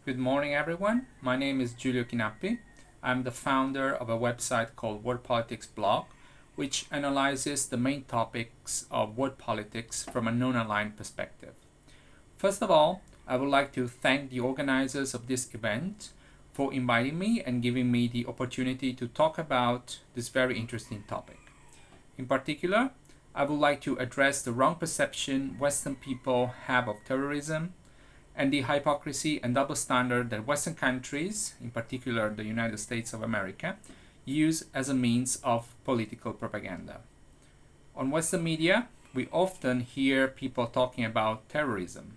Good morning, everyone. My name is Giulio Chinappi. I'm the founder of a website called World Politics Blog, which analyzes the main topics of world politics from a non-aligned perspective. First of all, I would like to thank the organizers of this event for inviting me and giving me the opportunity to talk about this very interesting topic. In particular, I would like to address the wrong perception Western people have of terrorism and the hypocrisy and double standard that Western countries, in particular the United States of America, use as a means of political propaganda. On Western media, we often hear people talking about terrorism.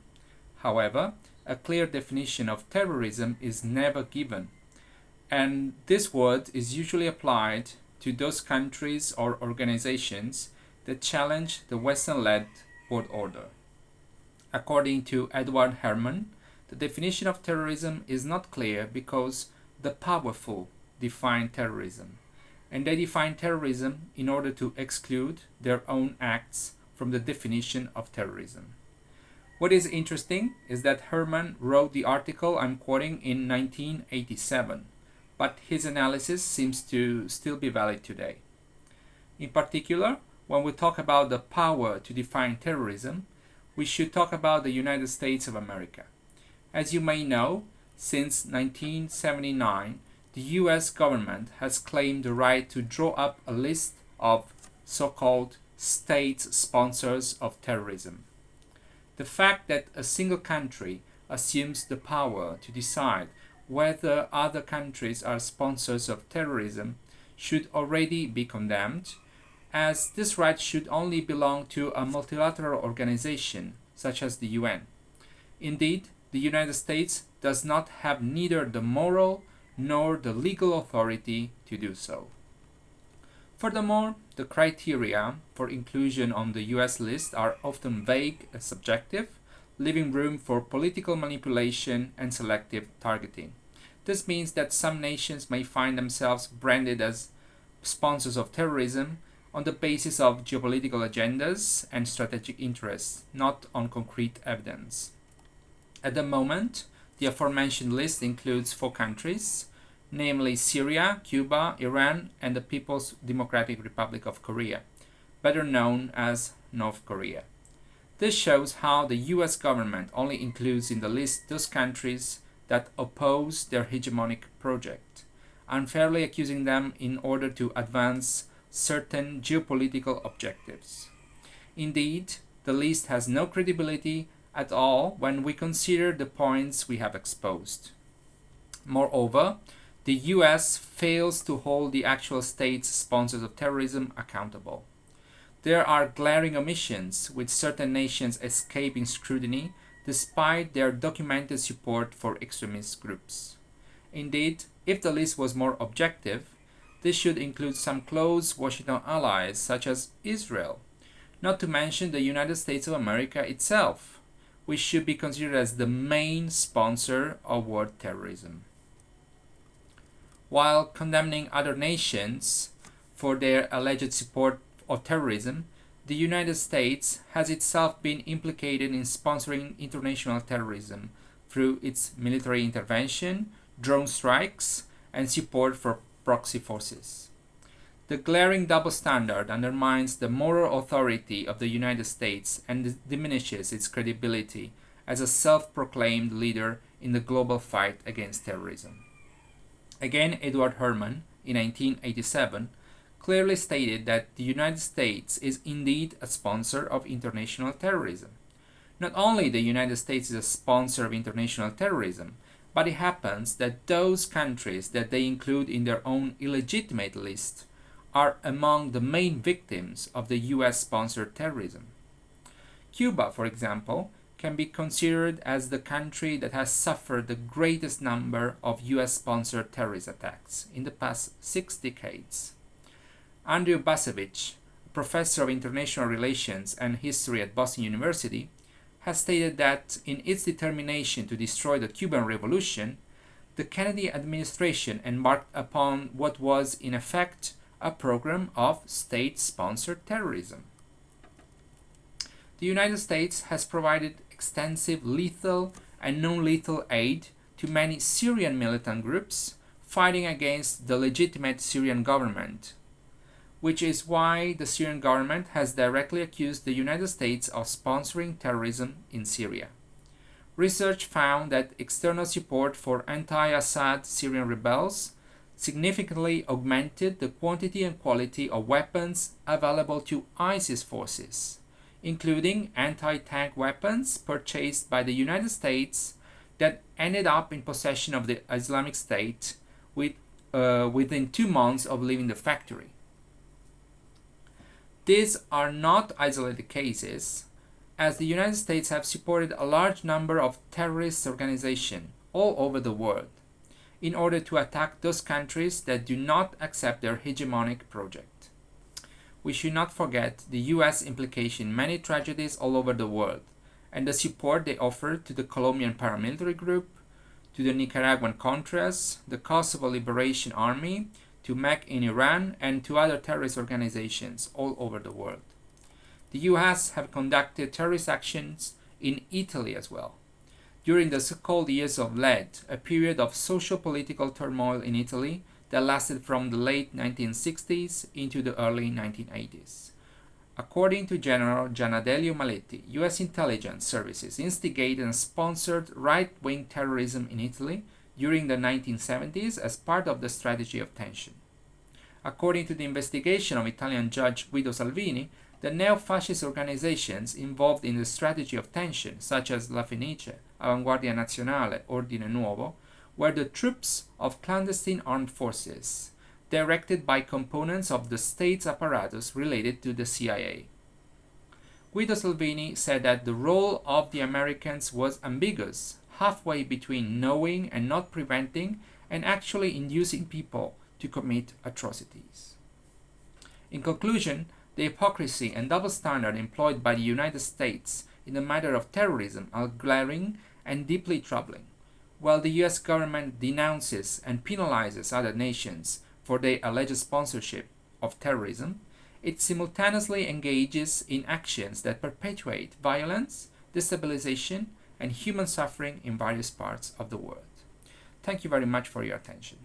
However, a clear definition of terrorism is never given, and this word is usually applied to those countries or organizations that challenge the Western-led world order. According to Edward Herman, the definition of terrorism is not clear because the powerful define terrorism, and they define terrorism in order to exclude their own acts from the definition of terrorism. What is interesting is that Herman wrote the article I'm quoting in 1987, but his analysis seems to still be valid today. In particular, when we talk about the power to define terrorism, we should talk about the United States of America. As you may know, since 1979, the US government has claimed the right to draw up a list of so-called state sponsors of terrorism. The fact that a single country assumes the power to decide whether other countries are sponsors of terrorism should already be condemned, as this right should only belong to a multilateral organization such as the UN. Indeed, the United States does not have neither the moral nor the legal authority to do so. Furthermore, the criteria for inclusion on the US list are often vague and subjective, leaving room for political manipulation and selective targeting. This means that some nations may find themselves branded as sponsors of terrorism on the basis of geopolitical agendas and strategic interests, not on concrete evidence. At the moment, the aforementioned list includes 4 countries, namely Syria, Cuba, Iran, and the People's Democratic Republic of Korea, better known as North Korea. This shows how the US government only includes in the list those countries that oppose their hegemonic project, unfairly accusing them in order to advance certain geopolitical objectives. Indeed, the list has no credibility at all when we consider the points we have exposed. Moreover, the US fails to hold the actual states sponsors of terrorism accountable. There are glaring omissions, with certain nations escaping scrutiny despite their documented support for extremist groups. Indeed, if the list was more objective, this should include some close Washington allies such as Israel, not to mention the United States of America itself, which should be considered as the main sponsor of world terrorism. While condemning other nations for their alleged support of terrorism, the United States has itself been implicated in sponsoring international terrorism through its military intervention, drone strikes, and support for proxy forces. The glaring double standard undermines the moral authority of the United States and diminishes its credibility as a self-proclaimed leader in the global fight against terrorism. Again, Edward Herman, in 1987, clearly stated that the United States is indeed a sponsor of international terrorism. Not only the United States is a sponsor of international terrorism, but it happens that those countries that they include in their own illegitimate list are among the main victims of the US-sponsored terrorism. Cuba, for example, can be considered as the country that has suffered the greatest number of US-sponsored terrorist attacks in the past 6 decades. Andrew Basevich, professor of international relations and history at Boston University, has stated that in its determination to destroy the Cuban Revolution, the Kennedy administration embarked upon what was in effect a program of state-sponsored terrorism. The United States has provided extensive lethal and non-lethal aid to many Syrian militant groups fighting against the legitimate Syrian government, which is why the Syrian government has directly accused the United States of sponsoring terrorism in Syria. Research found that external support for anti-Assad Syrian rebels significantly augmented the quantity and quality of weapons available to ISIS forces, including anti-tank weapons purchased by the United States that ended up in possession of the Islamic State within 2 months of leaving the factory. These are not isolated cases, as the United States have supported a large number of terrorist organizations all over the world in order to attack those countries that do not accept their hegemonic project. We should not forget the US implication in many tragedies all over the world and the support they offered to the Colombian paramilitary group, to the Nicaraguan Contras, the Kosovo Liberation Army, to MEK in Iran, and to other terrorist organizations all over the world. The US have conducted terrorist actions in Italy as well. During the so-called years of lead, a period of socio-political turmoil in Italy that lasted from the late 1960s into the early 1980s. According to General Gianadelio Maletti, US intelligence services instigated and sponsored right-wing terrorism in Italy during the 1970s as part of the strategy of tension. According to the investigation of Italian judge Guido Salvini, the neo-fascist organizations involved in the strategy of tension, such as La Fenice, Avanguardia Nazionale, Ordine Nuovo, were the troops of clandestine armed forces, directed by components of the state's apparatus related to the CIA. Guido Salvini said that the role of the Americans was ambiguous, halfway between knowing and not preventing, and actually inducing people to commit atrocities. In conclusion, the hypocrisy and double standard employed by the United States in the matter of terrorism are glaring and deeply troubling. While the US government denounces and penalizes other nations for their alleged sponsorship of terrorism, it simultaneously engages in actions that perpetuate violence, destabilization, and human suffering in various parts of the world. Thank you very much for your attention.